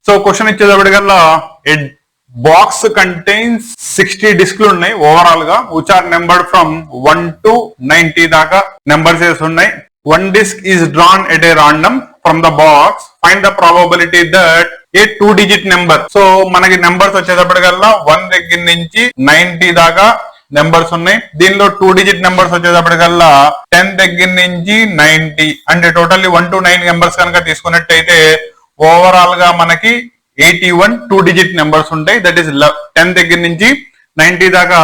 So question ఇచ్చేటప్పటికల్లా box contains 60 డిస్క్లు ఉన్నాయి ఓవరాల్ గా, which are numbered from 1 to 90 దాకా నెంబర్స్ వేసి ఉన్నాయి. 1 disc is drawn at a random from the box. Find the probability that a 2-digit number. So మనకి numbers వచ్చేటప్పటికల్లా 1 దగ్గర నుంచి 90 దాకా నెంబర్స్ ఉన్నాయి. దీనిలో 2-digit నెంబర్స్ వచ్చేటప్పటికల్లా 10 దగ్గర నుంచి 90, అంటే టోటల్లీ 1 to 9 నెంబర్స్ కనుక తీసుకున్నట్టయితే ఓవరాల్ గా మనకి 81 2-digit నెంబర్స్ ఉంటాయి. దట్ ఈస్ 10 దగ్గర నుంచి 90 దాకా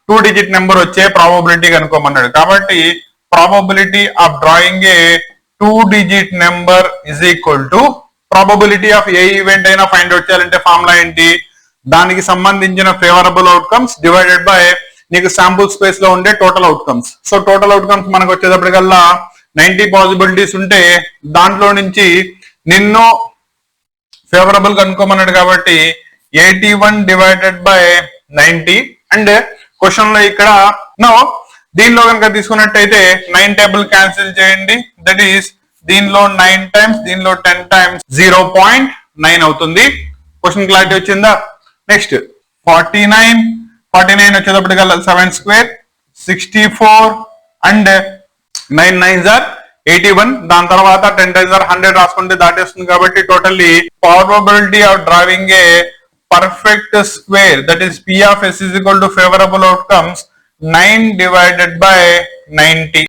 2-digit నెంబర్ వచ్చే ప్రాబబిలిటీ కనుక్కోమన్నాడు. కాబట్టి probability of drawing A 2-digit number is equal to probability of A event అయినా ఫైండ్ అవుట్ చేయాలంటే ఫార్ములా ఏంటి, దానికి సంబంధించిన ఫేవరబుల్ అవుట్కమ్స్ డివైడెడ్ బై నీకు శాంపుల్ స్పేస్ లో ఉండే total outcomes. So total outcomes మనకు వచ్చేటప్పటికల్లా 90 పాసిబిలిటీస్ ఉంటే దాంట్లో నుంచి నిన్ను ఫేవరబుల్ కనుక్కోమన్నాడు కాబట్టి 81 డివైడెడ్ బై 90. అండ్ క్వశ్చన్ లో ఇక్కడ నో దీనిలో కనుక తీసుకున్నట్టయితే 9 టేబుల్ క్యాన్సిల్ చేయండి. దట్ ఈస్ దీనిలో 9 టైమ్స్, దీనిలో 10 టైమ్స్ 0.9 అవుతుంది. క్వశ్చన్ క్లారిటీ వచ్చిందా? Next 49 వచ్చేటప్పటికల్లా 7 square 64 and 9 9s are 81. దాని తర్వాత 10 times are 100 రాసుకుంటే దాటేస్తుంది. కాబట్టి totally probability of driving a perfect square that is P of S is equal to favorable outcomes 9 divided by 90.